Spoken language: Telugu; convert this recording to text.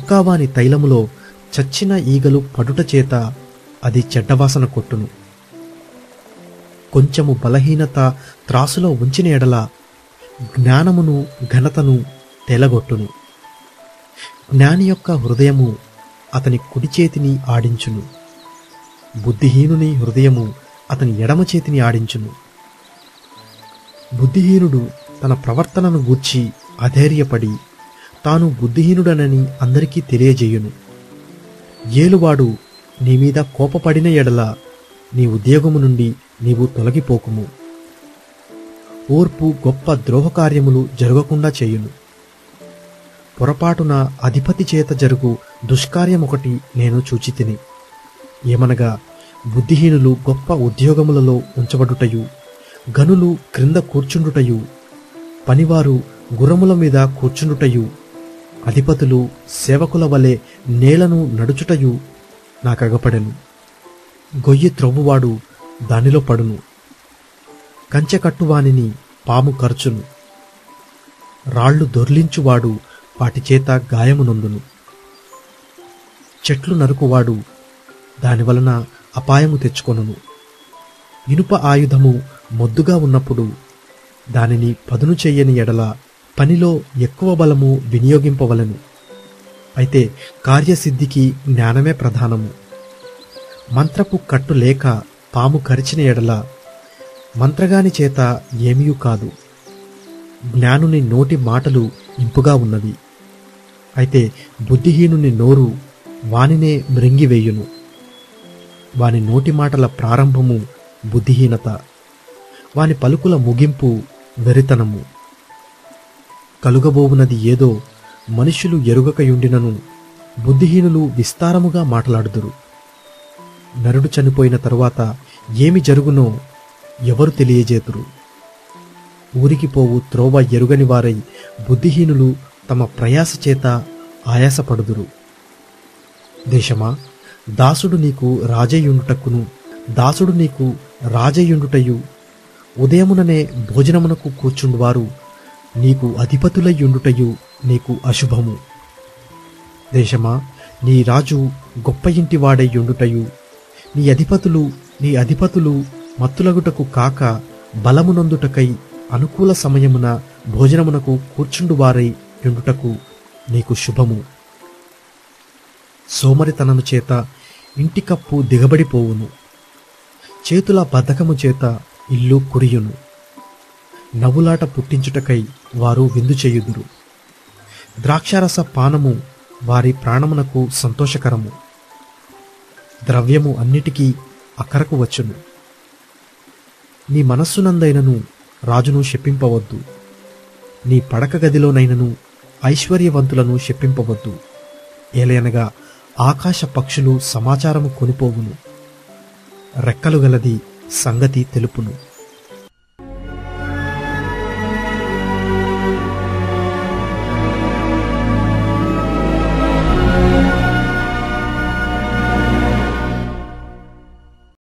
ఇంకా వాని తైలములో చచ్చిన ఈగలు పడుట చేత అది చెడ్డవాసన కొట్టును. కొంచెము బలహీనత త్రాసులో ఉంచిన ఎడల జ్ఞానమును ఘనతను తెలగొట్టును. జ్ఞాని యొక్క హృదయము అతని కుడి చేతిని ఆడించును, బుద్ధిహీనుని హృదయము అతని ఎడమ చేతిని ఆడించును. బుద్ధిహీనుడు తన ప్రవర్తనను గూర్చి అధైర్యపడి తాను బుద్ధిహీనుడనని అందరికీ తెలియజేయును. ఏలువాడు నీ మీద కోపపడిన ఎడల నీ ఉద్యోగము నుండి నీవు తొలగిపోకుము. ఓర్పు గొప్ప ద్రోహకార్యములు జరగకుండా చేయును. పొరపాటున అధిపతి చేత జరుగు దుష్కార్యమొకటి నేను చూచితిని. ఏమనగా బుద్ధిహీనులు గొప్ప ఉద్యోగములలో ఉంచబడుటయు, గనులు క్రింద కూర్చుండుటయు, పనివారు గుర్రముల మీద కూర్చుండుటయు, అధిపతులు సేవకుల వలె నేలను నడుచుటయు నాకగపడెను. గొయ్యి త్రవ్వువాడు దానిలో పడును, కంచె కట్టువానిని పాము కరుచును, రాళ్లు దొర్లించువాడు వాటి చేత గాయమునొందును. చెట్లు నరుకువాడు దానివలన అపాయము తెచ్చుకొనును. ఇనుప ఆయుధము మొద్దుగా ఉన్నప్పుడు దానిని పదును చెయ్యని ఎడల పనిలో ఎక్కువ బలము వినియోగింపవలెను. అయితే కార్యసిద్ధికి జ్ఞానమే ప్రధానము. మంత్రపు కట్టు లేక పాము కరిచిన ఎడల మంత్రగాని చేత ఏమీ కాదు. జ్ఞానుని నోటి మాటలు ఇంపుగా ఉన్నవి, అయితే బుద్ధిహీనుని నోరు వానినే మృంగివేయును. వాని నోటి మాటల ప్రారంభము బుద్ధిహీనత, వాని పలుకుల ముగింపు వెరితనము. కలుగబోవునది ఏదో మనుష్యులు ఎరుగకయుండినను బుద్ధిహీనులు విస్తారముగా మాట్లాడుదురు. నరుడు చనిపోయిన తరువాత ఏమి జరుగునో ఎవరు తెలియజేతురు? ఊరికి పోవు త్రోవ ఎరుగని వారై బుద్ధిహీనులు తమ ప్రయాస చేత ఆయాసపడుదురు. దేశమా, దాసుడు నీకు రాజయ్యుండుటకును దాసుడు నీకు రాజయ్యుండుటయు, ఉదయముననే భోజనమునకు కూర్చుండువారు నీకు అధిపతులయ్యుండుటయు నీకు అశుభము. దేశమా, నీ రాజు గొప్ప ఇంటివాడయ్యుండుటయు, నీ అధిపతులు మత్తులగుటకు కాక బలమునందుటకై అనుకూల సమయమున భోజనమునకు కూర్చుండువారై యుండుటకు నీకు శుభము. సోమరితనము చేత ఇంటి కప్పు దిగబడిపోవును, చేతుల బద్ధకము చేత ఇల్లు కురియును. నవ్వులాట పుట్టించుటకై వారు విందు చేయుదురు. ద్రాక్షారస పానము వారి ప్రాణమునకు సంతోషకరము. ద్రవ్యము అన్నిటికీ అక్కరకు వచ్చును. నీ మనస్సునందైనను రాజును శపింపవద్దు, నీ పడక గదిలోనైనను ఐశ్వర్యవంతులను శపింపవద్దు. ఏలయనగా ఆకాశ పక్షులు సమాచారము కొనిపోవును, రెక్కలు గలది సంగతి తెలుపును.